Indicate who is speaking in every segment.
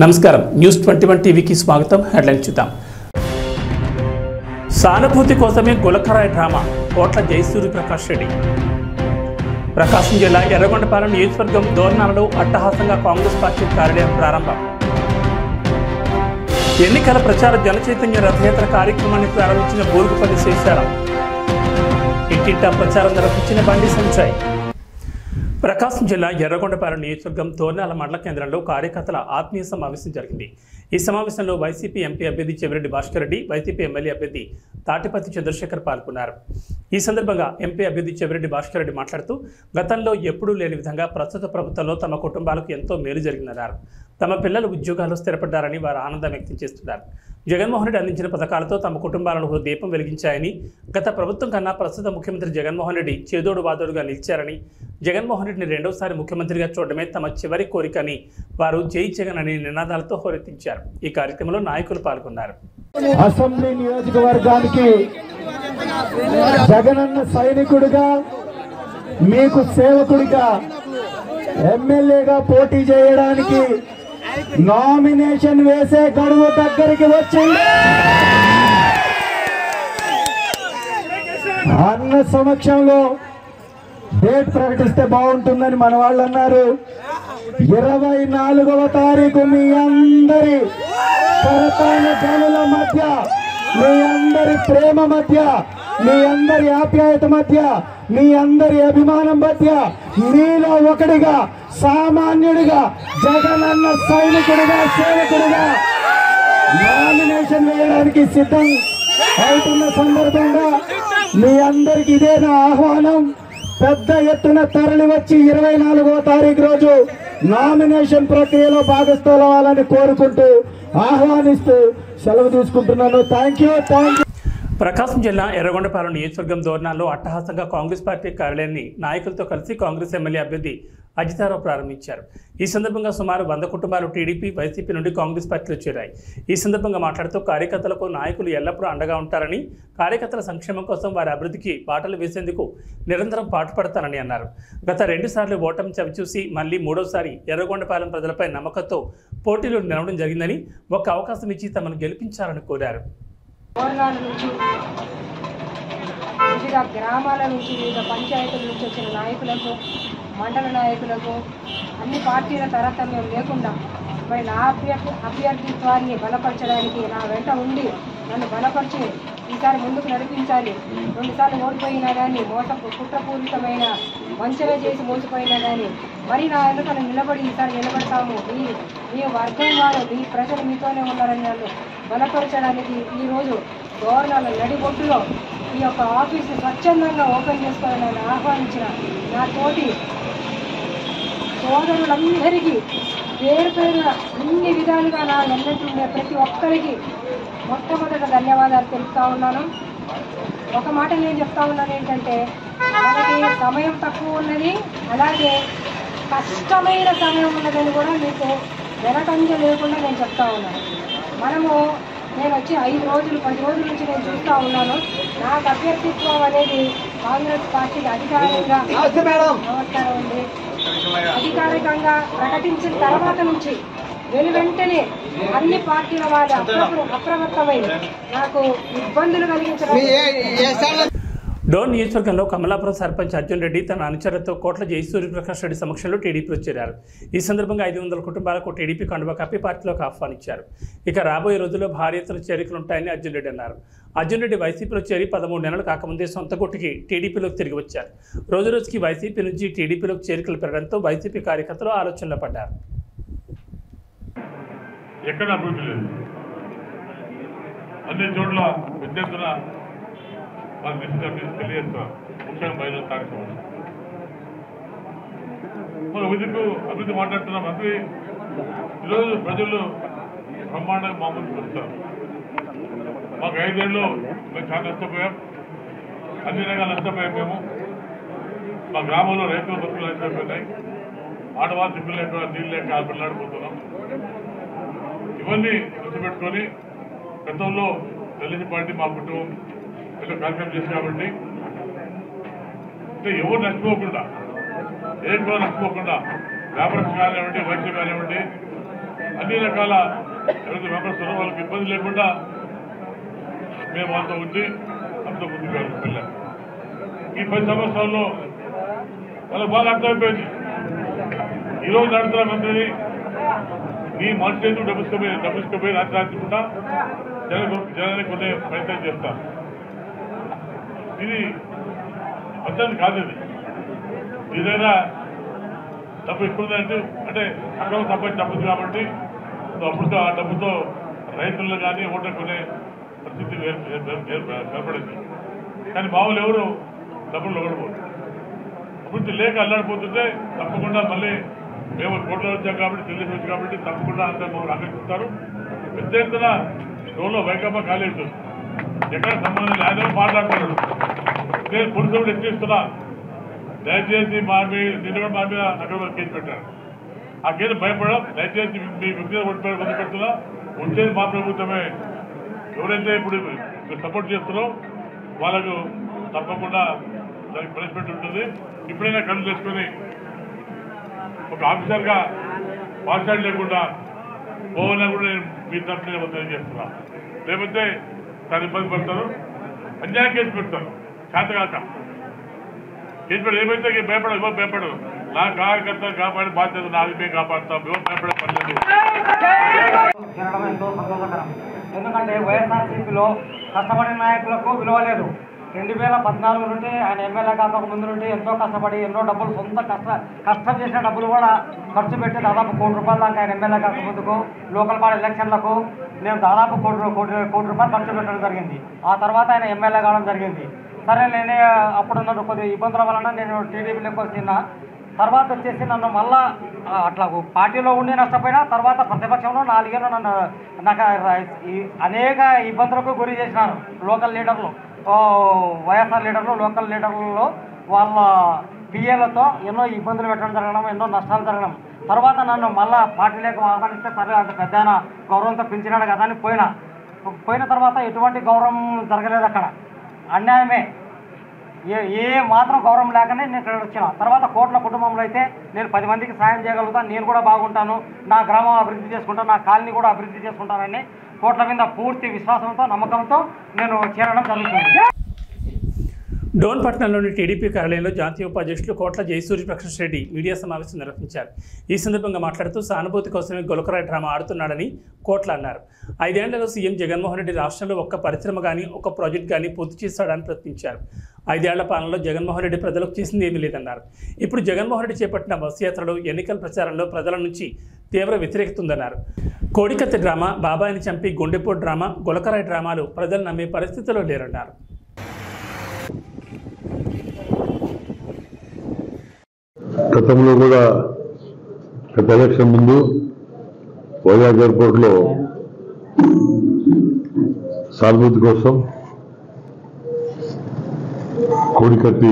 Speaker 1: నమస్కారం న్యూస్ 21 టీవీకి స్వాగతం. హెడ్లైన్ చూద్దాం. సానుభూతి కోసమే గులకరాయి డ్రామా కోట్ల జయసూర్య ప్రకాష్ రెడ్డి. ప్రకాశం జిల్లా ఎర్రగొండపాలెం నియోజకవర్గం దోర్నాలలో అట్టహాసంగా కాంగ్రెస్ పార్టీ కార్యాలయం ప్రారంభం. ఎన్నికల ప్రచార జనచైతన్య రథయాత్ర కార్యక్రమాన్ని ప్రారంభించిన బూరుగుపల్లి శ్రీశాలం. ఇంటింటా ప్రచారం నిర్వహించిన బండి సంజయ్. ప్రకాశం జిల్లా ఎర్రగొండపాలెం నియోజకవర్గం దోర్నాల మండల కేంద్రంలో కార్యకర్తల ఆత్మీయ సమావేశం జరిగింది. ఈ సమావేశంలో వైసీపీ ఎంపీ అభ్యర్థి చెవిరెడ్డి భాస్కర్ రెడ్డి, వైసీపీ ఎమ్మెల్యే అభ్యర్థి తాటిపత్తి చంద్రశేఖర్ పాల్గొన్నారు. ఈ సందర్భంగా ఎంపీ అభ్యర్థి చెవిరెడ్డి భాస్కర్ రెడ్డి మాట్లాడుతూ గతంలో ఎప్పుడూ లేని విధంగా ప్రస్తుత ప్రభుత్వంలో తమ కుటుంబాలకు ఎంతో మేలు జరిగిందన్నారు. తమ పిల్లలు ఉద్యోగాల్లో స్థిరపడ్డారని వారు ఆనందం వ్యక్తం చేస్తున్నారు. జగన్మోహన్ రెడ్డి అందించిన పథకాలతో తమ కుటుంబాలను దీపం వెలిగించాయని, గత ప్రభుత్వం కన్నా ప్రస్తుత ముఖ్యమంత్రి జగన్మోహన్ రెడ్డి చేదోడు వాదోడుగా నిలిచారని, జగన్మోహన్ రెడ్డిని రెండోసారి ముఖ్యమంత్రిగా చూడడమే తమ చివరి కోరికని వారు జై జగన్ అనే నినాదాలతో హోరెత్తించారు. ఈ కార్యక్రమంలో నాయకులు పాల్గొన్నారు.
Speaker 2: అసెంబ్లీ నియోజకవర్గానికి జగనన్న సైనికుడిగా, మీకు సేవకుడిగా, ఎమ్మెల్యేగా పోటీ చేయడానికి నామినేషన్ వేసే గడువు దగ్గరికి వచ్చింది. అన్న సమక్షంలో డేట్ ప్రకటిస్తే బాగుంటుందని మన వాళ్ళు అన్నారు. 24వ తారీఖు మీ అందరి కరతాళ ధ్వనుల మధ్య, మీ అందరి ప్రేమ మధ్య, మీ అందరి ఆప్యాయత మధ్య, మీ అందరి అభిమానం మధ్య మీలో ఒకటిగా, సామాన్యుడిగా, జగనన్న సైనికుడిగా, సేవకుడిగా నామినేషన్ వేయడానికి సిద్ధం అవుతున్న సందర్భంగా మీ అందరికి ఇదే నా ఆహ్వానం. పెద్ద ఎత్తున తరలి వచ్చి 24వ తారీఖు రోజు నామినేషన్ ప్రక్రియలో భాగస్థాలవ్వాలని కోరుకుంటూ, ఆహ్వానిస్తూ సెలవు తీసుకుంటున్నాను. Thank you.
Speaker 1: ప్రకాశం జిల్లా ఎర్రగొండపాలెం నియోజకవర్గం దోర్నాల్లో అట్టహాసంగా కాంగ్రెస్ పార్టీ కార్యాలయాన్ని నాయకులతో కలిసి కాంగ్రెస్ ఎమ్మెల్యే అభ్యర్థి అజితారావు ప్రారంభించారు. ఈ సందర్భంగా సుమారు 100 కుటుంబాలు టీడీపీ, వైసీపీ నుండి కాంగ్రెస్ పార్టీలో చేరాయి. ఈ సందర్భంగా మాట్లాడుతూ కార్యకర్తలకు నాయకులు ఎల్లప్పుడూ అండగా ఉంటారని, కార్యకర్తల సంక్షేమం కోసం వారి అభివృద్ధికి బాటలు వేసేందుకు నిరంతరం పాటుపడతారని అన్నారు. గత 2 సార్లు ఓటమి చవిచూసి మళ్లీ 3వసారి ఎర్రగొండపాలెం ప్రజలపై నమ్మకంతో పోటీలో నిలవడం జరిగిందని, ఒక అవకాశం ఇచ్చి తమను గెలిపించాలని కోరారు.
Speaker 3: వివిధ గ్రామాల నుంచి, వివిధ పంచాయతీల నుంచి వచ్చిన నాయకులకు, మండల నాయకులకు, అన్ని పార్టీల తారతమ్యం లేకుండా మరి నా అభ్యర్థిత్వాన్ని బలపరచడానికి నా వెంట ఉండి నన్ను బలపరిచి ఈసారి ముందుకు నడిపించాలి. 2 సార్లు ఓడిపోయినా కానీ, కుట్రపూరితమైన వంచన చేసి మోసపోయినా కానీ మరి నా వెనుకను నిలబడి ఈసారి నిలబడతాము, మీ వర్గం వారు, మీ ప్రజలు మీతోనే ఉన్నారని నన్ను బలపరచడానికి ఈరోజు గవర్నర్ నడిబొట్టులో ఈ యొక్క ఆఫీసు స్వచ్ఛందంగా ఓపెన్ చేసుకోవాలని ఆహ్వానించిన నా తోటి సోదరులందరికీ పేరు పేరున అన్ని విధాలుగా నా ఎన్నట్టుండే ప్రతి ఒక్కరికి మొట్టమొదట ధన్యవాదాలు తెలుపుతా ఉన్నాను. ఒక మాట నేను చెప్తా ఉన్నాను ఏంటంటే, మనకి సమయం తక్కువ ఉన్నది, అలాగే కష్టమైన సమయం ఉన్నదని కూడా మీకు వెనకంజ లేకుండా నేను చెప్తా ఉన్నాను. నేను వచ్చి 5 రోజులు 10 రోజుల నుంచి నేను చూస్తూ ఉన్నాను. నాకు అభ్యర్థిత్వం అనేది కాంగ్రెస్ పార్టీకి అధికారికంగా ప్రకటించిన తర్వాత నుంచి వెంటనే అన్ని పార్టీల వాళ్ళు అప్రమత్తమై నాకు ఇబ్బందులు కలిగించడం.
Speaker 1: డోన్ నియోజకవర్గంలో కమలాపురం సర్పంచ్ అర్జున్ రెడ్డి తన అనుచరులతో కోట్ల జయసూర్య ప్రకాష్ రెడ్డి సమక్షంలో టీడీపీలో చేరారు. ఈ సందర్భంగా 500 కుటుంబాలకు టీడీపీ కండువా కప్పి పార్టీలోకి ఆహ్వానించారు. ఇక రాబోయే రోజుల్లో భారీ ఎత్తున చేరికలుంటాయని అర్జున్ రెడ్డి అన్నారు. అర్జున్ రెడ్డి వైసీపీలో చేరి 13 నెలలు కాకముందే సొంత గుట్టికి టీడీపీలోకి తిరిగి వచ్చారు. రోజుకి వైసీపీ నుంచి టీడీపీలోకి చేరికలు పెరగడంతో వైసీపీ కార్యకర్తలు ఆలోచనలో పడ్డారు.
Speaker 4: ఎక్కడ అభివృద్ధి లేదు, అన్ని చోట్ల విద్యార్థుల తెలియజేస్తున్నారు. ముఖ్యంగా మహిళల కార్యక్రమం అభివృద్ధి మాట్లాడుతున్న మంత్రి ఈరోజు ప్రజలు బ్రహ్మాండంగా మామూలు చూస్తారు. మాకు 5 ఏళ్ళు మేము చాలా నష్టపోయాం, అన్ని రకాల నష్టపోయాం. మేము మా గ్రామంలో రైతుల బతుకులు నష్టపోయినాయి, ఆడవాళ్ళు దిక్కులు లేక నీళ్ళు లేక ఆడపిల్లాడిపోతున్నాం. ఇవన్నీ గుర్తుపెట్టుకొని గతంలో తెలుగు పార్టీ మా కుటుంబం కార్యక్రమం చేసి కాబట్టి ఎవరు నష్టపోకుండా, ఏ కూడా నష్టపోకుండా వ్యాపారస్తులు కానివ్వండి, వైద్యులు కానివ్వండి, అన్ని రకాల ఎవరైతే మెంబర్స్ ఉన్నారో వాళ్ళకి ఇబ్బంది లేకుండా మేము వాళ్ళతో ఉండి అంత ముందుకు వెళ్ళాం. ఈ 10 సంవత్సరాల్లో వాళ్ళకి బాగా అర్థమైపోయింది. ఈరోజు నడుతున్న మంత్రిని నీ మనిషి ఎందుకు డబ్బుసుకుపోయి రాత్రికుండా జనానికి కొనే ప్రయత్నం చేస్తాం. ఇది పద్ధతి కాదు. ఇది ఏదైనా డబ్బు ఎక్కువ అంటే అక్కడ సంపాదించి డబ్బులు కాబట్టి అప్పుడు ఆ డబ్బుతో రైతులను కానీ ఓటర్ కొనే పరిస్థితి ఏర్పడింది. కానీ మామూలు ఎవరు డబ్బులు ఇవ్వకపోదు. అభివృద్ధి లేక అల్లాడిపోతుంటే తప్పకుండా మళ్ళీ మేము కోట్లో వచ్చాం కాబట్టి తెలిసి వచ్చాం కాబట్టి తప్పకుండా అందరూ మమ్మల్ని ఆకర్షిస్తారు. పెద్ద ఎత్తున రోడ్లో వైకప్ప ఖాళీ ఉంటుంది. ఎక్కడ సంబంధం ఆయన మాట్లాడుతున్నాడు. నేను పురుషుడు ఎక్కిస్తున్నా, దయచేసి మా మీద నిన్న కూడా మా మీద అక్కడ కేసు పెట్టారు. ఆ కేసు భయపడడం, దయచేసి మీ వ్యక్తిగత పొంది పెడుతున్నా, వచ్చేది మా ప్రభుత్వమే. ఎవరైతే ఇప్పుడు సపోర్ట్ చేస్తున్నారో వాళ్ళకు తప్పకుండా దానికి పనిష్మెంట్ ఉంటుంది. ఇప్పుడైనా కళ్ళు చేసుకొని ఒక ఆఫీసర్గా పాఠశాల లేకుండా పోవాలని కూడా నేను మీ తరఫున తెలియజేస్తున్నా. లేకపోతే చాలా ఇబ్బంది పడతారు, అన్యాయం కేసు పెడతారు. చేతగాక కేసు పెట్టి ఏమైతే భయపడదు. నా కార్యకర్తలు కాపాడి బాధ్యత నాది, మేము కాపాడుతాం. మేము భయపడే పర్లేదు.
Speaker 5: ఎంతో సంతోషకరం. ఎందుకంటే వైఎస్ఆర్సీపీలో కష్టపడిన నాయకులకు విలువ లేదు. 2014 నుండి ఆయన ఎమ్మెల్యే కాక ముందు నుండి ఎంతో కష్టపడి ఎన్నో డబ్బులు సొంత కష్టం చేసిన డబ్బులు కూడా ఖర్చు పెట్టి దాదాపు ₹1 కోటి దాకా ఆయన ఎమ్మెల్యే కాక ముందుకు లోకల్ బాడీ ఎలక్షన్లకు నేను దాదాపు ₹1 కోటి ఖర్చు పెట్టడం జరిగింది. ఆ తర్వాత ఆయన ఎమ్మెల్యే కావడం జరిగింది. సరే నేనే అప్పుడున్న కొద్ది ఇబ్బందుల వలన నేను టీడీపీలోకి వచ్చిన తర్వాత వచ్చేసి నన్ను మళ్ళా అట్లా పార్టీలో ఉండి నష్టపోయినా తర్వాత ప్రతిపక్షంలో 4 ఏళ్ళు నాకు అనేక ఇబ్బందులకు గురి చేసినారు లోకల్ లీడర్లు, వైఎస్ఆర్ లీడర్లు, లోకల్ లీడర్లలో వాళ్ళ పిఏలతో ఎన్నో ఇబ్బందులు పెట్టడం జరగడం, ఎన్నో నష్టాలు జరగడం. తర్వాత నన్ను మళ్ళా పార్టీలోకి ఆహ్వానిస్తే సరే అంత పెద్ద గౌరవంతో పెంచినాడు కదా అని పోయిన తర్వాత ఎటువంటి గౌరవం జరగలేదు. అక్కడ అన్యాయమే, ఏ మాత్రం గౌరవం లేకనే నేను ఇక్కడ వచ్చిన. తర్వాత కోట్ల కుటుంబంలో అయితే నేను 10 మందికి సాయం చేయగలుగుతాను, నేను కూడా బాగుంటాను, నా గ్రామం అభివృద్ధి చేసుకుంటాను, నా కాలనీ కూడా అభివృద్ధి చేసుకుంటానని కోట్ల మీద పూర్తి విశ్వాసంతో నమ్మకంతో నేను చేరడం జరుగుతుంది.
Speaker 1: డోన్పట్నంలోని టీడీపీ కార్యాలయంలో జాతీయ ఉపాధ్యక్షులు కోట్ల జయసూర్య ప్రకాష్ రెడ్డి మీడియా సమావేశం నిర్వహించారు. ఈ సందర్భంగా మాట్లాడుతూ సానుభూతి కోసమే గొలకరాయి డ్రామా ఆడుతున్నాడని కోట్ల అన్నారు. 5 ఏళ్లలో సీఎం జగన్మోహన్ రెడ్డి రాష్ట్రంలో ఒక్క పరిశ్రమ కానీ ఒక్క ప్రాజెక్ట్ కానీ పూర్తి చేస్తాడని ప్రశ్నించారు. 5 ఏళ్ల పాలనలో జగన్మోహన్ రెడ్డి ప్రజలకు చేసింది ఏమీ లేదన్నారు. ఇప్పుడు జగన్మోహన్ రెడ్డి చేపట్టిన బస్సు యాత్రలో ఎన్నికల ప్రచారంలో ప్రజల నుంచి తీవ్ర వ్యతిరేకత ఉందన్నారు. కోడికత్తి డ్రామా, బాబాయిని చంపి గుండెపోటు డ్రామా, గొలకరాయి డ్రామాలు ప్రజలు నమ్మే పరిస్థితిలో లేరన్నారు.
Speaker 6: గతంలో కూడా గత ఎలక్షన్ ముందు వైజాగ్ ఎయిర్పోర్ట్లో సానుభూతి కోసం కోడికత్తి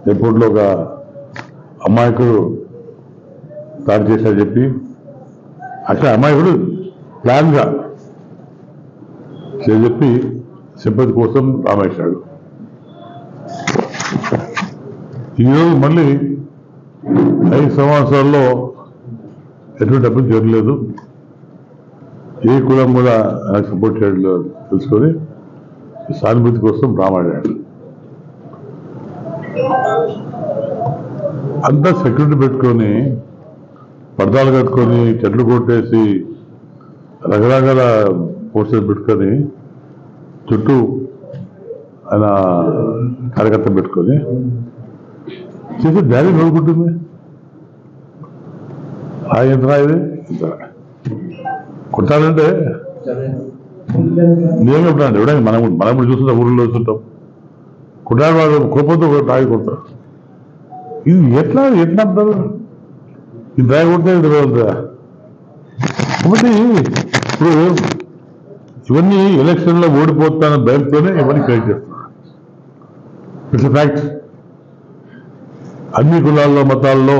Speaker 6: ఎయిర్పోర్ట్లో ఒక అమాయకుడు దాడి చేశారని చెప్పి అట్లా అమాయకుడు ప్లాన్గా చెప్పి సింపతి కోసం రామేశాడు. ఈరోజు మళ్ళీ 5 సంవత్సరాల్లో ఎటువంటి డబ్బులు చేరలేదు, ఏ కులం కూడా ఆయన సపోర్ట్ చేయడం తెలుసుకొని సానుభూతి కోసం రామాడాడు. అంతా సెక్యూరిటీ పెట్టుకొని పర్దాలు కట్టుకొని చెట్లు కొట్టేసి రకరకాల పోస్టర్లు పెట్టుకొని చుట్టూ ఆయన కార్యకర్త పెట్టుకొని చేసే డాడీ నోడుకుంటుంది. ఆ యంత్రం ఇది కొట్టాలంటే నిజంగా ఉంటాడు. ఎవడైనా మనం కూడా చూస్తుంటాం, ఊళ్ళో చూస్తుంటాం. కొట్టాడు వాడు కోపంతో తాగి కొడతారు. ఇది ఎట్లా అంటారు? ఇది తాగి కొడితే ఇది వెళ్తా. కాబట్టి ఇప్పుడు ఇవన్నీ ఎలక్షన్లో ఓడిపోతాన భయంతోనే ఇవన్నీ క్రియేట్ చేస్తున్నారు. It's fact. అన్ని కులాల్లో మతాల్లో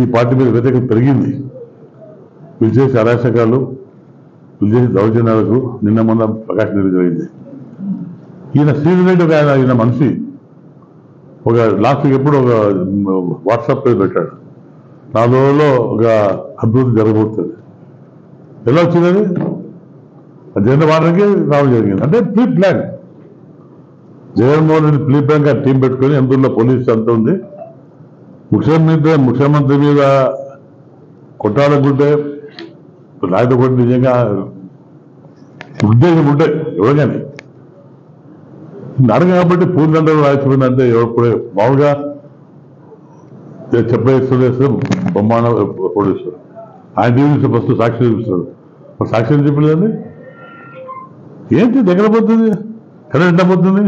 Speaker 6: ఈ పార్టీ మీద వ్యతిరేకత పెరిగింది. వీళ్ళు చేసే అరాచకాలు, వీళ్ళు చేసే దౌర్జన్యాలకు నిన్న మొన్న ప్రకాశం జరిగింది. ఈయన శ్రీరెడ్డి ఒక ఈయన మనిషి ఒక లాస్ట్ ఎప్పుడు ఒక వాట్సాప్ పేరు పెట్టాడు. 4 రోజుల్లో ఒక అభివృద్ధి జరగబోతుంది. ఎలా వచ్చింది అది? జగన్ వారానికి రావడం జరిగింది. అంటే pre plan. Jaganmohan Reddy pre plan గా టీం పెట్టుకొని ఎందులో పోలీసు అంత ఉంది. ముఖ్యమంత్రి మీద కొట్టాలనుకుంటే రాయకపోతే నిజంగా ఉద్దేశం ఉంటే ఎవరిగాని నడక కాబట్టి పూర్ణంలో రాసిపోయిందంటే ఎవరు మామూలుగా చెప్పేస్తే బ్రహ్మాండ ప్రొడ్యూసర్ ఆయన టీవీ ఫస్ట్ సాక్షి చూపిస్తాడు. సాక్షి చెప్పలేదండి ఏంటి దగ్గర పోతుంది కరెంట్ ఎంత పోతుంది?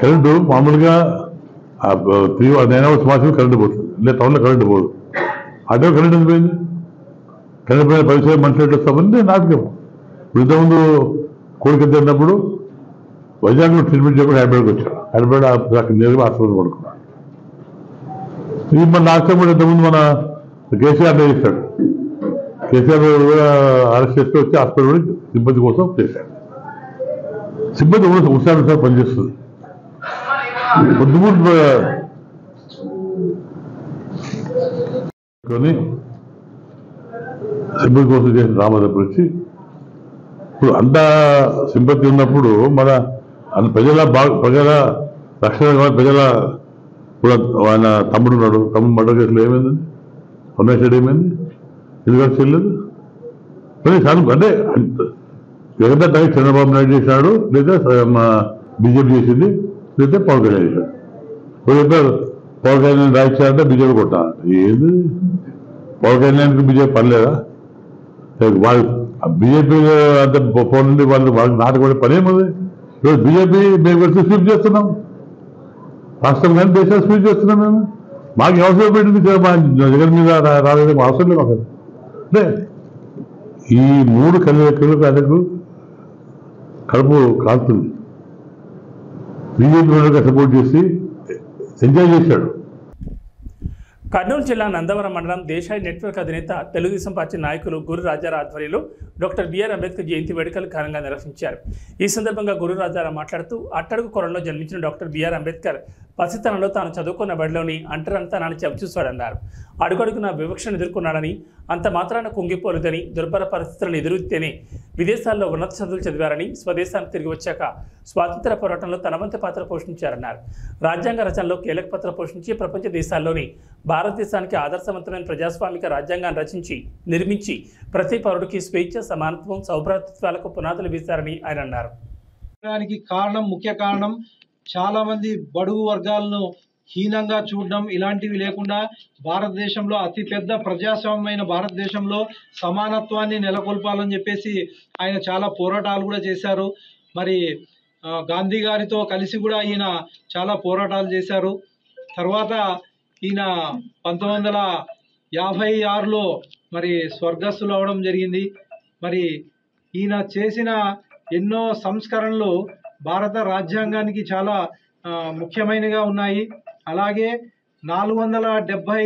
Speaker 6: కరెంటు మామూలుగా 9 hours మాత్రమే కరెంటు పోతుంది. లేదా టౌన్లో కరెంటు పోదు. అదే కరెంట్ ఎంత పోయింది? కరెంట్ పోయిన పరిచయం మనుషులు ఎట్లా వస్తామని నాటకం. ఇంతకుముందు కోడికి తిన్నప్పుడు వైజాగ్లో ట్రీట్మెంట్ చెప్పి హైదరాబాద్కి వచ్చాడు. హైదరాబాద్ నేరుగా హాస్పిటల్ పడుకున్నాడు. ఇది మన నాటకం కూడా ఇంతకుముందు మన కేసీఆర్ చేశాడు. కేసీఆర్ అరెస్ట్ చేస్తే వచ్చి హాస్పిటల్ సిబ్బంది కోసం చేశాడు. సిబ్బంది కూడా ఉత్సాహం పనిచేస్తుంది. పొద్దుమూడు సిబ్బంది కోసం చేసిన రామదప్పుడు వచ్చి ఇప్పుడు అంతా సింపతి ఉన్నప్పుడు మన ప్రజల రక్షణ ప్రజల కూడా ఆయన తమ్ముడు ఉన్నాడు. తమ్ముడు మర్డర్ కేసులో ఏమైందండి? పొన్నేశ్వరుడు ఏమైంది? ఎందుకంటే చేయలేదు. అంటే జగన్ టైం చంద్రబాబు నాయుడు చేసినాడు, లేదా బీజేపీ చేసింది, లేదా పవన్ కళ్యాణ్ చేశాడు. పవన్ కళ్యాణ్ రాయించారంటే బీజేపీ కొట్టాలి. ఏది పవన్ కళ్యాణ్కి బీజేపీ పనిలేదా? వాళ్ళు బీజేపీ అంత ఫోన్ నుండి వాళ్ళకి నాటుకోవడం పని ఏముంది? ఈరోజు బీజేపీ మేము వచ్చి స్వీప్ చేస్తున్నాం. రాష్ట్రం కానీ దేశాలు స్వీప్ చేస్తున్నాం. మేము మాకు అవసరం పెట్టింది జగన్ మీద రాలేదు, అవసరం లేదు మాకు. అంటే ఈ 3 కళ్యాణకు ఆయనకు కడుపు కాలుతుంది. బీజేపీ సపోర్ట్ చేసి ఎంజాయ్ చేశాడు.
Speaker 1: కర్నూలు జిల్లా నందవరం మండలం దేశాయి నెట్వర్క్ అధినేత తెలుగుదేశం పార్టీ నాయకులు గురు రాజారావు ఆధ్వర్యంలో డాక్టర్ బిఆర్ అంబేద్కర్ జయంతి వేడుకలు ఘనంగా నిర్వహించారు. ఈ సందర్భంగా గురు రాజారావు మాట్లాడుతూ అట్టడుగు కొరంలో జన్మించిన డాక్టర్ బిఆర్ అంబేద్కర్ పసితనంలో తాను చదువుకున్న బడిలోని అంటరంతనాన్ని చవిచూశాడన్నారు. అడుగడుగున వివక్షను ఎదుర్కొన్నాడని, అంత మాత్రాన కుంగిపోలేదని, దుర్భర పరిస్థితులను ఎదురుతేనే విదేశాల్లో ఉన్నత చదువులు చదివారని, స్వదేశానికి తిరిగి వచ్చాక స్వాతంత్ర పోరాటంలో తన వంతు పాత్ర పోషించారన్నారు. రాజ్యాంగ రచనలో కీలక పాత్ర పోషించి ప్రపంచ దేశాల్లోని భారతదేశానికి ఆదర్శవంతమైన ప్రజాస్వామిక రాజ్యాంగాన్ని రచించి నిర్మించి ప్రతి పౌరుడికి స్వేచ్ఛ, సమానత్వం, సౌభ్రాతృత్వాలకు పునాదులు వేశారని ఆయన అన్నారు.
Speaker 7: ముఖ్య కారణం చాలా మంది బడుగు వర్గాలను హీనంగా చూడడం, ఇలాంటివి లేకుండా భారతదేశంలో అతిపెద్ద ప్రజాస్వామ్యమైన భారతదేశంలో సమానత్వాన్ని నెలకొల్పాలని చెప్పేసి ఆయన చాలా పోరాటాలు కూడా చేశారు. మరి గాంధీ గారితో కలిసి కూడా ఈయన చాలా పోరాటాలు చేశారు. తర్వాత ఈయన 1956లో మరి స్వర్గస్థులు అవడం జరిగింది. మరి ఈయన చేసిన ఎన్నో సంస్కరణలు భారత రాజ్యాంగానికి చాలా ముఖ్యమైనగా ఉన్నాయి. అలాగే 470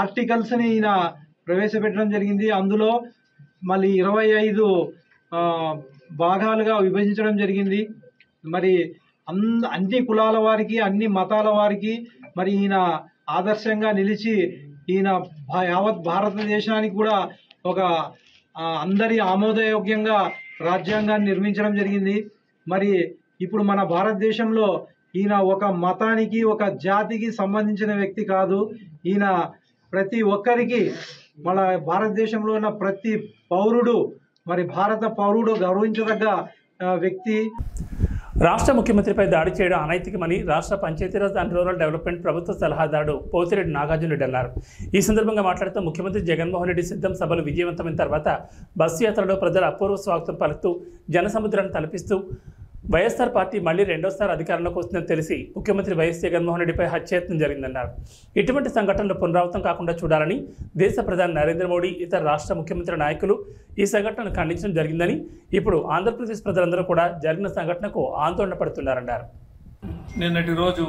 Speaker 7: ఆర్టికల్స్ని ఈయన ప్రవేశపెట్టడం జరిగింది. అందులో మళ్ళీ 25 భాగాలుగా విభజించడం జరిగింది. మరి అన్ని కులాల వారికి, అన్ని మతాల వారికి మరి ఈయన ఆదర్శంగా నిలిచి ఈయన యావత్ భారతదేశానికి కూడా ఒక అందరి ఆమోదయోగ్యంగా రాజ్యాంగాన్ని నిర్మించడం జరిగింది. మరి ఇప్పుడు మన భారతదేశంలో ఈయన ఒక మతానికి, ఒక జాతికి సంబంధించిన వ్యక్తి కాదు. ఈయన ప్రతి ఒక్కరికి, మన భారతదేశంలో ఉన్న ప్రతి పౌరుడు, మరి భారత పౌరుడు గౌరవించదగ్గ వ్యక్తి.
Speaker 1: రాష్ట్ర ముఖ్యమంత్రిపై దాడి చేయడం అనైతికమని రాష్ట్ర పంచాయతీరాజ్ అండ్ రూరల్ డెవలప్మెంట్ ప్రభుత్వ సలహాదారుడు పోతిరెడ్డి నాగార్జున రెడ్డి అన్నారు. ఈ సందర్భంగా మాట్లాడుతూ ముఖ్యమంత్రి జగన్మోహన్ రెడ్డి సిద్ధం సభలు విజయవంతమైన తర్వాత బస్సు యాత్రలో ప్రజల అపూర్వ స్వాగతం పలుకుతూ జనసముద్రాన్ని తలపిస్తూ వైఎస్ఆర్ పార్టీ మళ్లీ రెండోసారి అధికారంలోకి వస్తుందని తెలిసి ముఖ్యమంత్రి వైఎస్ జగన్మోహన్ రెడ్డిపై హత్యాయత్నం జరిగిందన్నారు. ఇటువంటి సంఘటనలు పునరావృతం కాకుండా చూడాలని దేశ ప్రధాని నరేంద్ర మోడీ, ఇతర రాష్ట్ర ముఖ్యమంత్రి నాయకులు ఈ సంఘటనను ఖండించడం జరిగిందని, ఇప్పుడు ఆంధ్రప్రదేశ్ ప్రజలందరూ కూడా జరిగిన సంఘటనకు ఆందోళన పడుతున్నారన్నారు.
Speaker 8: నిన్నటి రోజు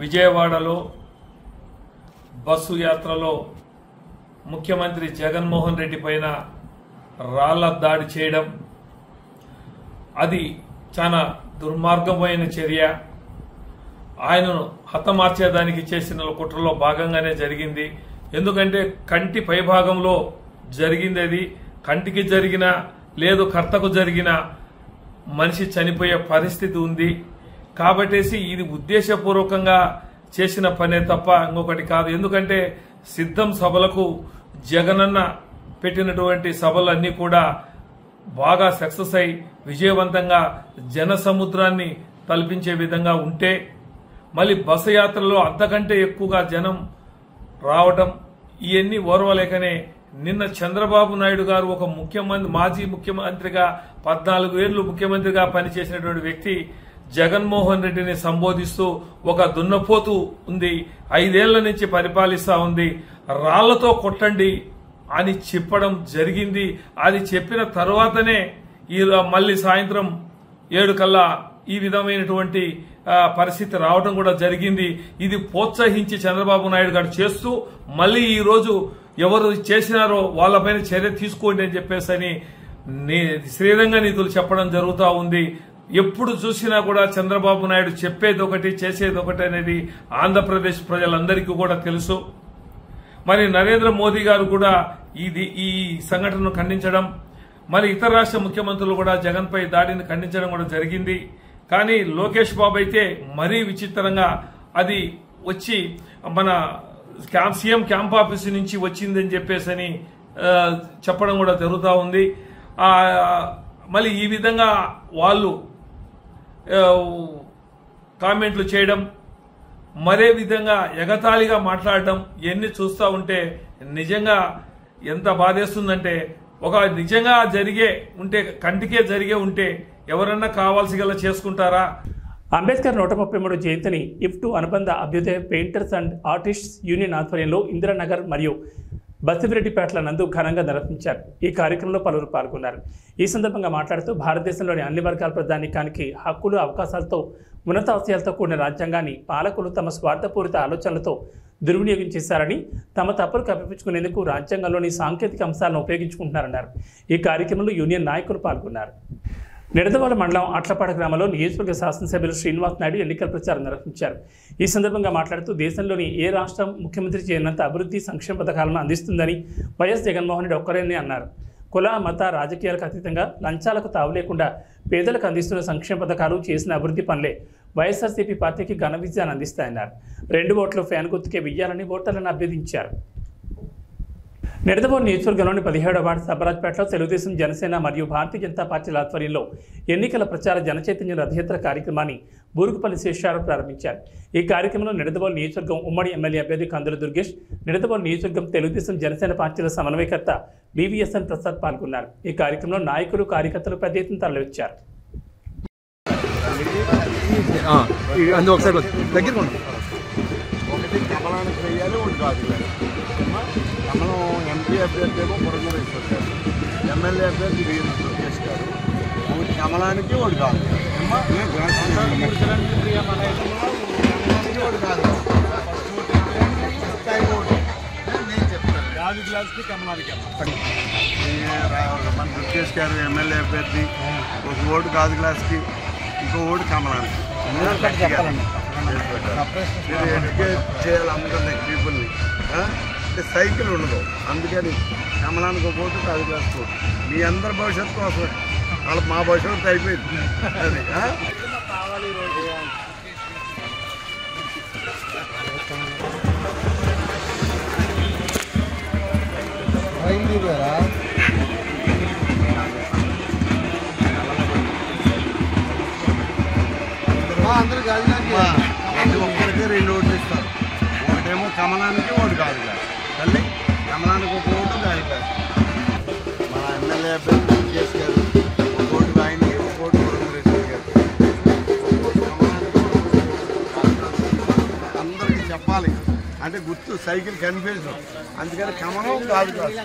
Speaker 8: విజయవాడలో బస్సు యాత్రలో ముఖ్యమంత్రి జగన్మోహన్ రెడ్డి పైన రాళ్ల దాడి చేయడం అది చాలా దుర్మార్గమైన చర్య. ఆయనను హతమార్చేదానికి చేసిన కుట్రలో భాగంగానే జరిగింది. ఎందుకంటే కంటి పైభాగంలో జరిగింది, అది కంటికి జరిగిన లేదు కర్తకు జరిగిన మనిషి చనిపోయే పరిస్థితి ఉంది. కాబట్టేసి ఇది ఉద్దేశపూర్వకంగా చేసిన పనే తప్ప ఇంకొకటి కాదు. ఎందుకంటే సిద్ధం సభలకు జగనన్న పెట్టినటువంటి సభలన్నీ కూడా బాగా సక్సెస్ అయి విజయవంతంగా జన సముద్రాన్ని తలపించే విధంగా ఉంటే మళ్ళీ బస్సు యాత్రలో అంతకంటే ఎక్కువగా జనం రావటం ఇవన్నీ ఓర్వలేకనే నిన్న చంద్రబాబు నాయుడు గారు ఒక మాజీ ముఖ్యమంత్రిగా 14 ఏళ్లు ముఖ్యమంత్రిగా పనిచేసినటువంటి వ్యక్తి జగన్మోహన్ రెడ్డిని సంబోధిస్తూ ఒక దున్నపోతు ఉంది, 5 ఏళ్ల నుంచి పరిపాలిస్తా ఉంది, రాళ్లతో కొట్టండి అని చెప్పడం జరిగింది. అది చెప్పిన తర్వాతనే మళ్ళీ సాయంత్రం 7 కల్లా ఈ విధమైనటువంటి పరిస్థితి రావడం కూడా జరిగింది. ఇది ప్రోత్సహించి చంద్రబాబు నాయుడు గారు చేస్తూ మళ్ళీ ఈ రోజు ఎవరు చేసినారో వాళ్ళపైన చర్య తీసుకోండి అని చెప్పేసి శ్రీరంగ నీతులు చెప్పడం జరుగుతూ ఉంది. ఎప్పుడు చూసినా కూడా చంద్రబాబు నాయుడు చెప్పేది ఒకటి చేసేది ఒకటి అనేది ఆంధ్రప్రదేశ్ ప్రజలందరికీ కూడా తెలుసు. మరి నరేంద్ర మోదీ గారు కూడా ఈ సంఘటనను ఖండించడం, మరి ఇతర రాష్ట్ర ముఖ్యమంత్రులు కూడా జగన్ పై దాడిని ఖండించడం కూడా జరిగింది. కానీ లోకేష్ బాబు అయితే మరీ విచిత్రంగా అది వచ్చి మన సీఎం క్యాంప్ ఆఫీస్ నుంచి వచ్చిందని చెప్పేసి చెప్పడం కూడా జరుగుతూ ఉంది. మళ్ళీ ఈ విధంగా వాళ్ళు కామెంట్లు చేయడం, మరే విధంగా ఎగతాళిగా మాట్లాడడం ఇవన్నీ చూస్తూ ఉంటే నిజంగా ఎంత బాధేస్తుందంటే, ఒక నిజంగా జరిగే ఉంటే కంటికే జరిగే ఉంటే ఎవరన్నా కావాల్సిగల చేసుకుంటారా?
Speaker 1: అంబేద్కర్ 133 జయంతిని ఇఫ్టు అనుబంధ అభ్యుదయ పెయింటర్స్ అండ్ ఆర్టిస్ట్స్ యూనియన్ ఆధ్వర్యంలో ఇందిరానగర్ మరియు బసిరెడ్డిపేటల నందు ఘనంగా నిర్వహించారు. ఈ కార్యక్రమంలో పలువురు పాల్గొన్నారు. ఈ సందర్భంగా మాట్లాడుతూ భారతదేశంలోని అన్ని వర్గాల ప్రజానీకానికి హక్కులు, అవకాశాలతో, ఉన్నతాశయాలతో కూడిన రాజ్యాంగాన్ని పాలకులు తమ స్వార్థపూరిత ఆలోచనలతో దుర్వినియోగం చేశారని, తమ తప్పులు కప్పిపుచ్చుకునేందుకు రాజ్యాంగంలోని సాంకేతిక అంశాలను ఉపయోగించుకుంటున్నారన్నారు. ఈ కార్యక్రమంలో యూనియన్ నాయకులు పాల్గొన్నారు. నిడదవోలు మండలం అట్లపాడ గ్రామంలో నియోజకవర్గ శాసనసభ్యులు శ్రీనివాస్ నాయుడు ఎన్నికల ప్రచారం నిర్వహించారు. ఈ సందర్భంగా మాట్లాడుతూ దేశంలోని ఏ రాష్ట్రం ముఖ్యమంత్రి చేయనంత అభివృద్ధి, సంక్షేమ పథకాలను అందిస్తుందని వైఎస్ జగన్మోహన్ రెడ్డి ఒక్కరేనని అన్నారు. కుల, మత, రాజకీయాలకు అతీతంగా లంచాలకు తావు లేకుండా పేదలకు అందిస్తున్న సంక్షేమ పథకాలు, చేసిన అభివృద్ధి పనులే వైఎస్ఆర్సీపీ పార్టీకి ఘన విజయాన్ని అందిస్తాయన్నారు. 2 ఓట్లు ఫ్యాన్ గుర్తుకే వెయ్యాలని ఓటర్లను అభ్యర్థించారు. నిడదవోలు నియోజకవర్గంలోని 17వ వార్డు సబ్బరాజ్పేటలో తెలుగుదేశం, జనసేన మరియు భారతీయ జనతా పార్టీల ఆధ్వర్యంలో ఎన్నికల ప్రచార జనచైతన్య రథయాత్ర కార్యక్రమాన్ని బూరుగుపల్లి శేషారావు ప్రారంభించారు. ఈ కార్యక్రమంలో నిడదవోలు నియోజకవర్గం ఉమ్మడి ఎమ్మెల్యే అభ్యర్థి కందుల దుర్గేష్, నిడదవోలు నియోజకవర్గం తెలుగుదేశం, జనసేన పార్టీల సమన్వయకర్త వివిఎస్ఎన్ ప్రసాద్ పాల్గొన్నారు. ఈ కార్యక్రమంలో నాయకులు, కార్యకర్తలు పెద్ద ఎత్తున తరలివచ్చారు.
Speaker 9: కమలం ఎంపీ అభ్యర్థి ఏమో పురంధరేశ్వర్ గారు, ఎమ్మెల్యే అభ్యర్థి వీరు దుర్గేష్ గారు. కమలానికి ఓటు కాదు, నేను చెప్తాను. గాజు గ్లాస్కి కమలానికి మన దుర్గేష్ గారు ఎమ్మెల్యే అభ్యర్థి, ఒక ఓటు గాజు గ్లాస్కి, ఇంకో ఓటు కమలానికి. ఎడ్యుకేట్ చేయాలి అందరినీ, పీపుల్ని. అంటే సైకిల్ ఉండదు, అందుకని కమలానికి ఒక ఓటు, గాజు గ్లాస్కి ఓటు. మీ అందరి భవిష్యత్తు కోసమే, వాళ్ళ మా భవిష్యత్తు అయిపోయింది. అది ఒక్కరికి 2 ఓట్లు ఇస్తారు. ఒకటేమో కమలానికి, ఓటు గాజు గ్లాస్. తల్లి కమలానికి ఒక ఓటు, గాజు గ్లాస్. మన ఎమ్మెల్యే అభ్యర్థి దుర్గేష్ గారు, ఒక ఓటు ఆయనకి, ఒక ఓటు పురంధరేశ్వర్ గారు. అందరికీ చెప్పాలి అంటే గుర్తు సైకిల్ కన్ఫ్యూజన్, అందుకని కమలం, గాజు గ్లాస్.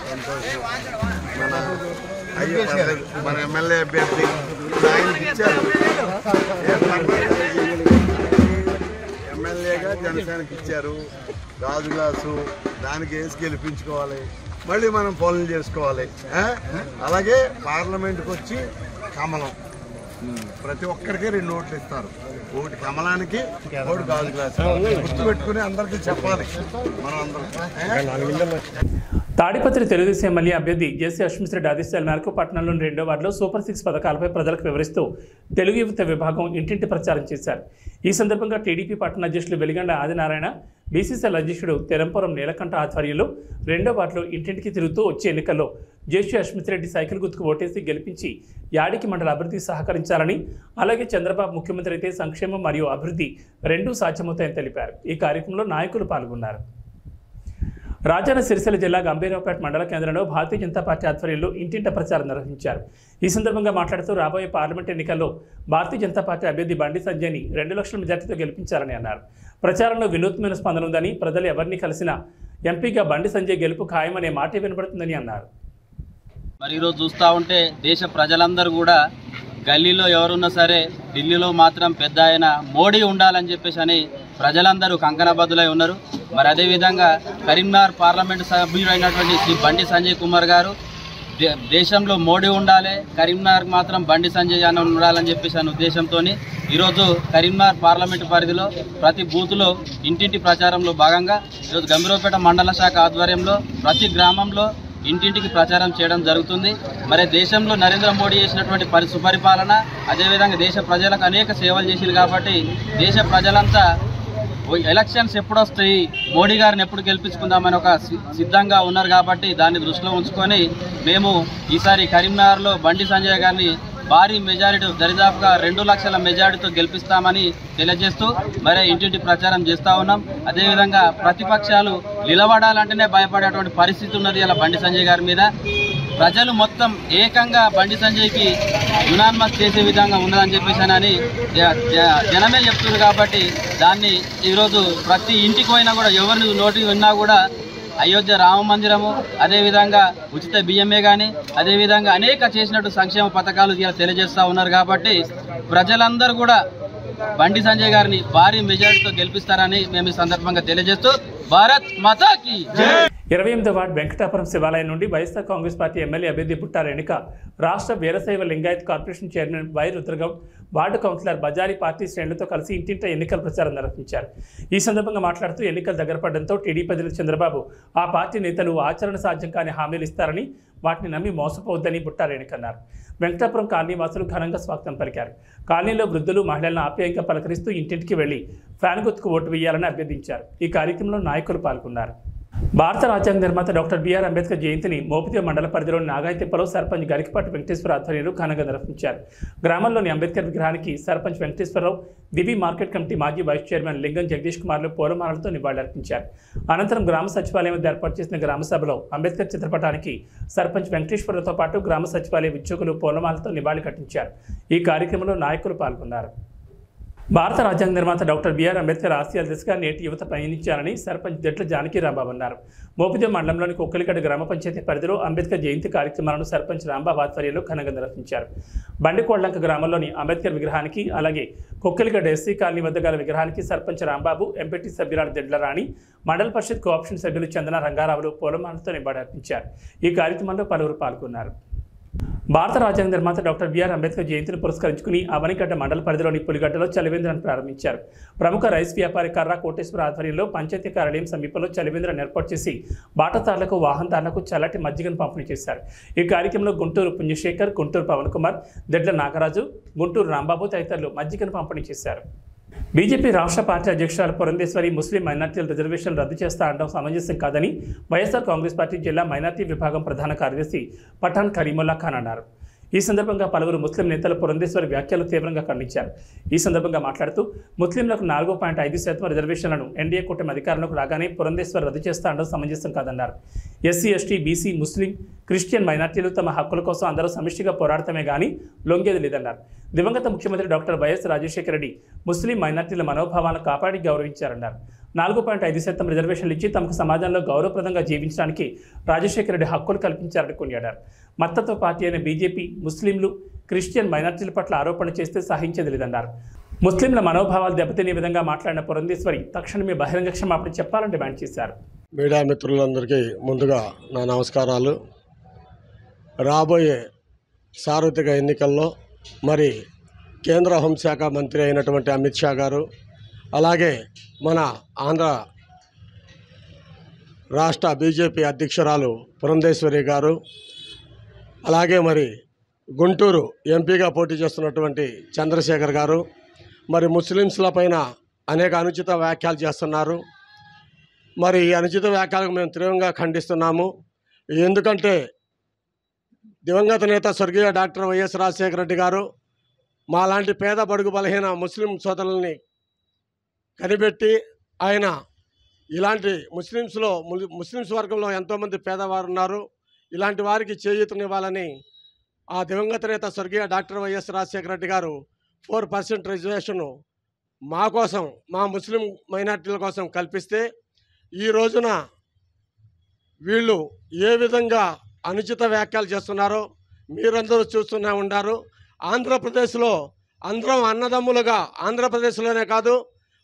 Speaker 9: సంతోషం. మన ఎమ్మెల్యే అభ్యర్థి ఆయనకి ఇచ్చారు. ఎమ్మెల్యేగా జనసేనకి ఇచ్చారు గాజు గ్లాసు, దానికి వేసి గెలిపించుకోవాలి, మళ్ళీ మనం పనులు చేసుకోవాలి. అలాగే పార్లమెంట్కి వచ్చి కమలం, ప్రతి ఒక్కరికి 2 ఓట్లు ఇస్తారు. ఒకటి కమలానికి, ఒకటి గాజు గ్లాస్. గుర్తుపెట్టుకుని అందరికీ చెప్పాలి మనం అందరం.
Speaker 1: తాడిపత్రి తెలుగుదేశం ఎమ్మెల్యే అభ్యర్థి జేసీ అశ్విశ్రెడ్డి ఆదేశాల మేరకు పట్టణంలోని 2వ వార్డులో సూపర్ 6 పథకాలపై ప్రజలకు వివరిస్తూ తెలుగు యువత విభాగం ఇంటింటి ప్రచారం చేశారు. ఈ సందర్భంగా టీడీపీ పట్టణ అధ్యక్షులు వెలిగండ ఆదినారాయణ, బీసీసీఎల్ అధ్యక్షుడు తెరంపురం నీలకంఠ ఆధ్వర్యంలో 2వ వార్డులో ఇంటింటికి తిరుగుతూ వచ్చే ఎన్నికల్లో జేసీ అశ్విశ్రెడ్డి సైకిల్ గుర్తుకు ఓటేసి గెలిపించి యాడికి మండల అభివృద్ధికి సహకరించాలని, అలాగే చంద్రబాబు ముఖ్యమంత్రి అయితే సంక్షేమం మరియు అభివృద్ధి రెండూ సాధ్యమవుతాయని తెలిపారు. ఈ కార్యక్రమంలో నాయకులు పాల్గొన్నారు. రాజన్న సిరిసిల్ల జిల్లా గంభీరావుపేట మండల కేంద్రంలో భారతీయ జనతా పార్టీ ఆధ్వర్యంలో ఇంటింట ప్రచారం నిర్వహించారు. ఈ సందర్భంగా మాట్లాడుతూ రాబోయే పార్లమెంట్ ఎన్నికల్లో భారతీయ జనతా పార్టీ అభ్యర్థి బండి సంజయ్ని 2 లక్షల మెజార్టీతో గెలిపించాలని అన్నారు. ప్రచారంలో వినూత్నమైన స్పందన ఉందని, ప్రజలు ఎవరిని కలిసినా ఎంపీగా బండి సంజయ్ గెలుపు ఖాయమనే మాటే వినబడుతుందని అన్నారు.
Speaker 10: మరి ఈరోజు చూస్తూ ఉంటే దేశ ప్రజలందరూ కూడా గల్లీలో ఎవరున్నా సరే ఢిల్లీలో మాత్రం పెద్ద ఆయన మోడీ ఉండాలని చెప్పేసి అని ప్రజలందరూ కంకణబద్దులై ఉన్నారు. మరి అదేవిధంగా కరీంనగర్ పార్లమెంటు సభ్యుడైనటువంటి శ్రీ బండి సంజయ్ కుమార్ గారు దేశంలో మోడీ ఉండాలి, కరీంనగర్కి మాత్రం బండి సంజయ్ అన్న ఉండాలని చెప్పేసి అనే ఉద్దేశంతో ఈరోజు కరీంనగర్ పార్లమెంటు పరిధిలో ప్రతి బూత్లో ఇంటింటి ప్రచారంలో భాగంగా ఈరోజు గంభీరావుపేట మండల శాఖ ఆధ్వర్యంలో ప్రతి గ్రామంలో ఇంటింటికి ప్రచారం చేయడం జరుగుతుంది. మరి దేశంలో నరేంద్ర మోడీ చేసినటువంటి సుపరిపాలన, అదేవిధంగా దేశ ప్రజలకు అనేక సేవలు చేసింది కాబట్టి దేశ ప్రజలంతా ఎలక్షన్స్ ఎప్పుడు వస్తాయి, మోడీ గారిని ఎప్పుడు గెలిపించుకుందామని ఒక సిద్ధంగా ఉన్నారు కాబట్టి దాన్ని దృష్టిలో ఉంచుకొని మేము ఈసారి కరీంనగర్లో బండి సంజయ్ గారిని భారీ మెజారిటీ దరిదాపుగా 2 లక్షల మెజారిటీతో గెలిపిస్తామని తెలియజేస్తూ మరి ఇంటింటి ప్రచారం చేస్తూ ఉన్నాం. అదేవిధంగా ప్రతిపక్షాలు నిలబడాలంటేనే భయపడేటువంటి పరిస్థితి ఉన్నది ఇలా బండి సంజయ్ గారి మీద. ప్రజలు మొత్తం ఏకంగా బండి సంజయ్కి యునానిమస్ చేసే విధంగా ఉన్నదని చెప్పేసి అని జనమే చెప్తున్నారు కాబట్టి దాన్ని ఈరోజు ప్రతి ఇంటికి పోయినా కూడా ఎవరిని నోటి విన్నా కూడా అయోధ్య రామ మందిరము, అదేవిధంగా ఉచిత బియ్యమే కానీ అదేవిధంగా అనేక చేసినట్టు సంక్షేమ పథకాలు ఇలా తెలియజేస్తూ ఉన్నారు కాబట్టి ప్రజలందరూ కూడా బండి సంజయ్ గారిని భారీ మెజారిటీతో గెలిపిస్తారని మేము ఈ సందర్భంగా తెలియజేస్తూ భారత్ మాతాకి జై.
Speaker 1: 28వ వార్డు వెంకటాపురం శివాలయం నుండి వైఎస్ఆర్ కాంగ్రెస్ పార్టీ ఎమ్మెల్యే అభ్యర్థి బుట్టా రేణుక, రాష్ట్ర Veerashaiva Lingayat corporation chairman Y Rudragoud, ward councillor Bazari party శ్రేణులతో కలిసి ఇంటింట ఎన్నికల ప్రచారం నిర్వహించారు. ఈ సందర్భంగా మాట్లాడుతూ ఎన్నికలు దగ్గర పడడంతో టీడీపీ అధినేత చంద్రబాబు ఆ పార్టీ నేతలు ఆచరణ సాధ్యం కాని హామీలు ఇస్తారని, వాటిని నమ్మి మోసపోవద్దని బుట్టా రేణుక అన్నారు. వెంకటాపురం కాలనీ వాసులు ఘనంగా స్వాగతం పలికారు. కాలనీలో వృద్ధులు, మహిళలను ఆప్యాయంగా పలకరిస్తూ ఇంటింటికి వెళ్లి ఫ్యాన్ గుర్తుకు ఓటు వేయాలని అభ్యర్థించారు. ఈ కార్యక్రమంలో నాయకులు పాల్గొన్నారు. భారత రాజ్యాంగ నిర్మాత డాక్టర్ బిఆర్ అంబేద్కర్ జయంతిని మోపిదేవి మండల పరిధిలోని నాగాయతిప్పలో సర్పంచ్ గరికపాటి వెంకటేశ్వర ఆధ్వర్యంలో ఘనంగా నిర్వహించారు. గ్రామంలోని అంబేద్కర్ విగ్రహానికి సర్పంచ్ వెంకటేశ్వరరావు, దివి మార్కెట్ కమిటీ మాజీ వైస్ చైర్మన్ లింగం జగదీష్ కుమార్లు పూలమాలతో నివాళులర్పించారు. అనంతరం గ్రామ సచివాలయం వద్ద ఏర్పాటు చేసిన గ్రామ సభలో అంబేద్కర్ చిత్రపటానికి సర్పంచ్ వెంకటేశ్వరరావుతో పాటు గ్రామ సచివాలయ ఉద్యోగులు పూలమాలతో నివాళి కట్టించారు. ఈ కార్యక్రమంలో నాయకులు పాల్గొన్నారు. భారత రాజ్యాంగ నిర్మాత డాక్టర్ బిఆర్ అంబేద్కర్ ఆశయాల దిశగా నేటి యువత పయనించాలని సర్పంచ్ దెట్ల జానకి రాంబాబు అన్నారు. మోపిదేవి మండలంలోని కొక్కలిగడ్డ గ్రామ పంచాయతీ పరిధిలో అంబేద్కర్ జయంతి కార్యక్రమాలను సర్పంచ్ రాంబాబు ఆధ్వర్యంలో ఘనంగా నిర్వహించారు. బండికోళ్లంక గ్రామంలోని అంబేద్కర్ విగ్రహానికి, అలాగే కొక్కలిగడ్డ ఎస్సీ కాలనీ వద్ద గల విగ్రహానికి సర్పంచ్ రాంబాబు, ఎంపీటీ సభ్యురాలు దెడ్ల రాణి, మండల పరిషత్ కోఆప్షన్ సభ్యులు చందన రంగారావులు పూలమాలతో నివాళులర్పించారు. ఈ కార్యక్రమంలో పలువురు పాల్గొన్నారు. భారత రాజ్యాంగ నిర్మాత డాక్టర్ బిఆర్ అంబేద్కర్ జయంతిని పురస్కరించుకుని అవనిగడ్డ మండల పరిధిలోని పులిగడ్డలో చలివేంద్రాన్ని ప్రారంభించారు. ప్రముఖ రైస్ వ్యాపారి కర్రా కోటేశ్వర ఆధ్వర్యంలో పంచాయతీ కార్యాలయం సమీపంలో చలివేంద్రాన్ని ఏర్పాటు చేసి బాటదారులకు, వాహనదారులకు చల్లటి మజ్జిగను పంపిణీ చేశారు. ఈ కార్యక్రమంలో గుంటూరు పుణ్యశేఖర్, గుంటూరు పవన్ కుమార్, దెడ్ల నాగరాజు, గుంటూరు రాంబాబు తదితరులు మజ్జిగను పంపిణీ చేశారు. బీజేపీ రాష్ట్ర పార్టీ అధ్యక్షురాలు పురంధేశ్వరి ముస్లిం మైనార్టీల రిజర్వేషన్లు రద్దు చేస్తా అనడం సమంజసం కాదని వైఎస్ఆర్ కాంగ్రెస్ పార్టీ జిల్లా మైనార్టీ విభాగం ప్రధాన కార్యదర్శి పఠాన్ కరీముల్లా ఖాన్ అన్నారు. ఈ సందర్భంగా పలువురు ముస్లిం నేతలు పురంధేశ్వరి వ్యాఖ్యలు తీవ్రంగా ఖండించారు. ఈ సందర్భంగా మాట్లాడుతూ ముస్లింలకు 4.5% రిజర్వేషన్లను ఎన్డీఏ కూటమి అధికారంలోకి రాగానే పురంధేశ్వరి రద్దు చేస్తా అనడం సమంజసం కాదన్నారు. ఎస్సీ, ఎస్టీ, బీసీ, ముస్లిం, క్రిస్టియన్ మైనార్టీలు తమ హక్కుల కోసం అందరూ సమిష్టిగా పోరాడటమే కానీ లొంగేది లేదన్నారు. దివంగత ముఖ్యమంత్రి డాక్టర్ వైఎస్ రాజశేఖర రెడ్డి ముస్లిం మైనార్టీల మనోభావాలను కాపాడి గౌరవించారన్నారు. 4.5% రిజర్వేషన్లు ఇచ్చి తమకు సమాజంలో గౌరవప్రదంగా జీవించడానికి రాజశేఖర రెడ్డి హక్కులు కల్పించారని కొనియాడారు. మత్తత్వ పార్టీ అయిన బీజేపీ ముస్లింలు, క్రిస్టియన్ మైనార్టీల పట్ల ఆరోపణ చేస్తే సహించేది లేదన్నారు. ముస్లింల మనోభావాలు దెబ్బతినే విధంగా మాట్లాడిన పురంధేశ్వరి తక్షణమే బహిరంగ క్షమాపణ చెప్పాలని డిమాండ్ చేశారు.
Speaker 11: మీడియా మిత్రులందరికీ ముందుగా నా నమస్కారాలు. రాబోయే సార్వత్రిక ఎన్నికల్లో మరి కేంద్ర హోంశాఖ మంత్రి అయినటువంటి అమిత్ షా గారు, అలాగే మన ఆంధ్ర రాష్ట్ర బీజేపీ అధ్యక్షురాలు పురంధేశ్వరి గారు, అలాగే మరి గుంటూరు ఎంపీగా పోటీ చేస్తున్నటువంటి చంద్రశేఖర్ గారు మరి ముస్లింస్ల పైన అనేక అనుచిత వ్యాఖ్యలు చేస్తున్నారు. మరి ఈ అనుచిత వ్యాఖ్యలకు మేము తీవ్రంగా ఖండిస్తున్నాము. ఎందుకంటే దివంగత నేత స్వర్గీయ డాక్టర్ వైఎస్ రాజశేఖర రెడ్డి గారు మాలాంటి పేద బడుగు బలహీన ముస్లిం సోదరుల్ని కనిపెట్టి ఆయన ఇలాంటి ముస్లిమ్స్ వర్గంలో ఎంతోమంది పేదవారు ఉన్నారు, ఇలాంటి వారికి చేయూతనివ్వాలని ఆ దివంగత నేత స్వర్గీయ డాక్టర్ వైఎస్ రాజశేఖర రెడ్డి గారు 4% రిజర్వేషన్ మా కోసం, మా ముస్లిం మైనార్టీల కోసం కల్పిస్తే ఈ రోజున వీళ్ళు ఏ విధంగా అనుచిత వ్యాఖ్యలు చేస్తున్నారో మీరందరూ చూస్తూనే ఉన్నారు. ఆంధ్రప్రదేశ్లో అందరం అన్నదమ్ములుగా, ఆంధ్రప్రదేశ్లోనే కాదు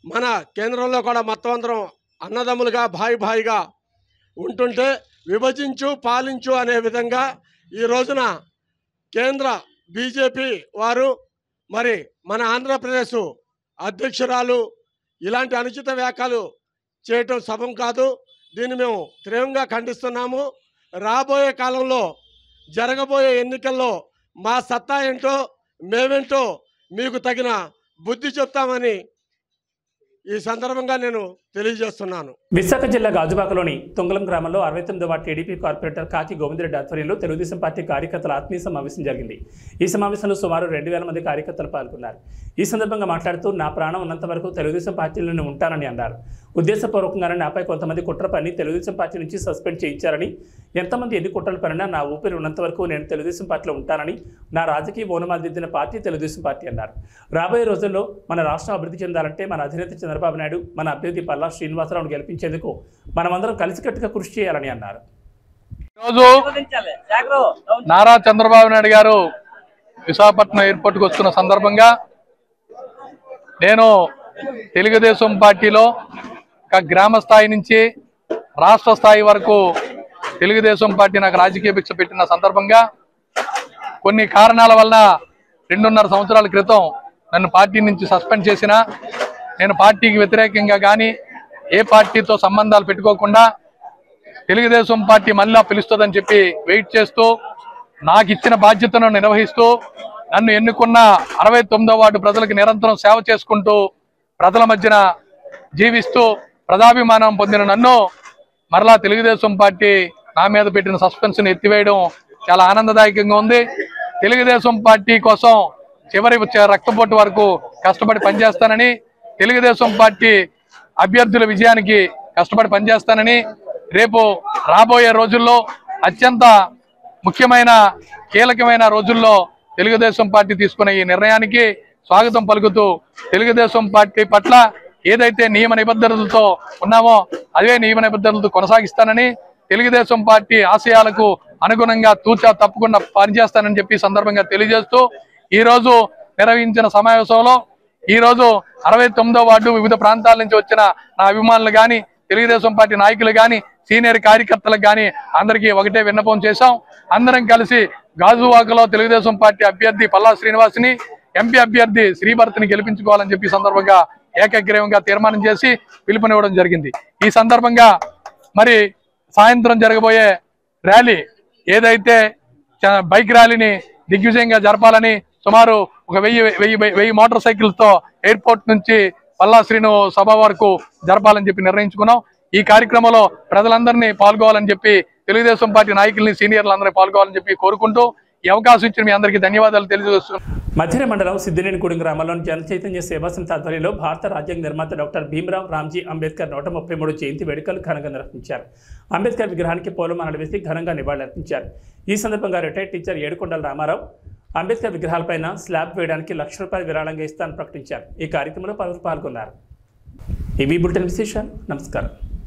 Speaker 11: మన కేంద్రంలో కూడా మొత్తం అందరం అన్నదమ్ములుగా భాయిగా ఉంటుంటే విభజించు పాలించు అనే విధంగా ఈ రోజున కేంద్ర బీజేపీ వారు మరి మన ఆంధ్రప్రదేశ్ అధ్యక్షురాలు ఇలాంటి అనుచిత వ్యాఖ్యలు చేయటం సబం కాదు. దీన్ని మేము తీవ్రంగా ఖండిస్తున్నాము. రాబోయే కాలంలో జరగబోయే ఎన్నికల్లో మా సత్తా ఏంటో మేమేంటో మీకు తగిన బుద్ధి చెప్తామని ఈ సందర్భంగా నేను తెలియజేస్తున్నాను.
Speaker 1: విశాఖ జిల్లా గాజువాకలోని తుంగలం గ్రామంలో 69వ వార్డు టీడీపీ కార్పొరేటర్ కాకి గోవిందరెడ్డి ఆధ్వర్యంలో తెలుగుదేశం పార్టీ కార్యకర్తల ఆత్మీయ సమావేశం జరిగింది. ఈ సమావేశంలో సుమారు 2000 మంది కార్యకర్తలు పాల్గొన్నారు. ఈ సందర్భంగా మాట్లాడుతూ నా ప్రాణం ఉన్నంత వరకు తెలుగుదేశం పార్టీలోనే ఉంటానని అన్నారు. ఉద్దేశపూర్వకంగానే నాపై కొంతమంది కుట్ర పని తెలుగుదేశం పార్టీ నుంచి సస్పెండ్ చేయించారని, ఎంతమంది ఎన్ని కుట్రలు పనినా నా ఊపిరి ఉన్నంత వరకు నేను తెలుగుదేశం పార్టీలో ఉంటానని, నా రాజకీయ ఓనమాలు దిద్దిన పార్టీ తెలుగుదేశం పార్టీ అన్నారు. రాబోయే రోజుల్లో మన రాష్ట్రం అభివృద్ధి చెందాలంటే మన అధినేత చంద్రబాబు నాయుడు, మన అభ్యర్థి పల్లా శ్రీనివాసరావును గెలిపించేందుకు మనమందరం కలిసికట్టుగా కృషి చేయాలని అన్నారు.
Speaker 12: ఈరోజు నారా చంద్రబాబు నాయుడు గారు విశాఖపట్నం ఎయిర్పోర్ట్కి వస్తున్న సందర్భంగా నేను తెలుగుదేశం పార్టీలో గ్రామ స్థాయి నుంచి రాష్ట్ర స్థాయి వరకు తెలుగుదేశం పార్టీ నాకు రాజకీయ భిక్ష పెట్టిన సందర్భంగా కొన్ని కారణాల వల్ల 2.5 సంవత్సరాల క్రితం నన్ను పార్టీ నుంచి సస్పెండ్ చేసిన, నేను పార్టీకి వ్యతిరేకంగా కానీ ఏ పార్టీతో సంబంధాలు పెట్టుకోకుండా తెలుగుదేశం పార్టీ మళ్ళా పిలుస్తుందని చెప్పి వెయిట్ చేస్తూ నాకు ఇచ్చిన బాధ్యతను నిర్వహిస్తూ నన్ను ఎన్నుకున్న 69వ వార్డు ప్రజలకు నిరంతరం సేవ చేసుకుంటూ ప్రజల మధ్యన జీవిస్తూ ప్రజాభిమానం పొందిన నన్ను మరలా తెలుగుదేశం పార్టీ నా మీద పెట్టిన సస్పెన్షన్ ఎత్తివేయడం చాలా ఆనందదాయకంగా ఉంది. తెలుగుదేశం పార్టీ కోసం చివరి రక్తపోటు వరకు కష్టపడి పనిచేస్తానని, తెలుగుదేశం పార్టీ అభ్యర్థుల విజయానికి కష్టపడి పనిచేస్తానని, రేపు రాబోయే రోజుల్లో అత్యంత ముఖ్యమైన కీలకమైన రోజుల్లో తెలుగుదేశం పార్టీ తీసుకున్న ఈ నిర్ణయానికి స్వాగతం పలుకుతూ తెలుగుదేశం పార్టీ పట్ల ఏదైతే నియమ నిబంధనలతో ఉన్నామో అదే నియమ నిబంధనలతో కొనసాగిస్తానని, తెలుగుదేశం పార్టీ ఆశయాలకు అనుగుణంగా తూచా తప్పకుండా పనిచేస్తానని చెప్పి సందర్భంగా తెలియజేస్తూ ఈరోజు నిర్వహించిన సమావేశంలో ఈరోజు 69వ వార్డు వివిధ ప్రాంతాల నుంచి వచ్చిన నా అభిమానులు కానీ, తెలుగుదేశం పార్టీ నాయకులు కానీ, సీనియర్ కార్యకర్తలకు కానీ అందరికీ ఒకటే విన్నపం చేశాం. అందరం కలిసి గాజువాకలో తెలుగుదేశం పార్టీ అభ్యర్థి పల్లా శ్రీనివాస్ని, ఎంపీ అభ్యర్థి శ్రీభరత్ని గెలిపించుకోవాలని చెప్పి సందర్భంగా ఏకగ్రీవంగా తీర్మానం చేసి పిలుపునివ్వడం జరిగింది. ఈ సందర్భంగా మరి సాయంత్రం జరగబోయే ర్యాలీ ఏదైతే బైక్ ర్యాలీని దిగ్విజయంగా జరపాలని సుమారు ఒక 1000 మోటార్ సైకిల్స్తో ఎయిర్పోర్ట్ నుంచి పల్లా శ్రీను సభ వరకు జరపాలని చెప్పి నిర్ణయించుకున్నాం. ఈ కార్యక్రమంలో ప్రజలందరినీ పాల్గొవాలని చెప్పి, తెలుగుదేశం పార్టీ నాయకుల్ని సీనియర్లందరినీ పాల్గొవాలని చెప్పి కోరుకుంటూ ఈ అవకాశం ఇచ్చిన మీ అందరికీ ధన్యవాదాలు తెలియజేస్తున్నాను.
Speaker 1: మధ్యర మండలం సిద్దినేనిగూడెం గ్రామంలోని జన చైతన్య సేవా సంస్థ ఆధ్వర్యంలో భారత రాజ్యాంగ నిర్మాత డాక్టర్ భీమ్రావ్ రామ్జీ అంబేద్కర్ 133 జయంతి వేడుకలు ఘనంగా నిర్వహించారు. అంబేద్కర్ విగ్రహానికి పూలమాలలు వేసి ఘనంగా నివాళులర్పించారు. ఈ సందర్భంగా రిటైర్డ్ టీచర్ ఏడుకొండల రామారావు అంబేద్కర్ విగ్రహాలపైన స్లాబ్ వేయడానికి ₹1,00,000 విరాళంగా ఇస్తానని ప్రకటించారు. ఈ కార్యక్రమంలో పలువురు పాల్గొన్నారు. ఇవి బులెటిన్ విశేషాలు. నమస్కారం.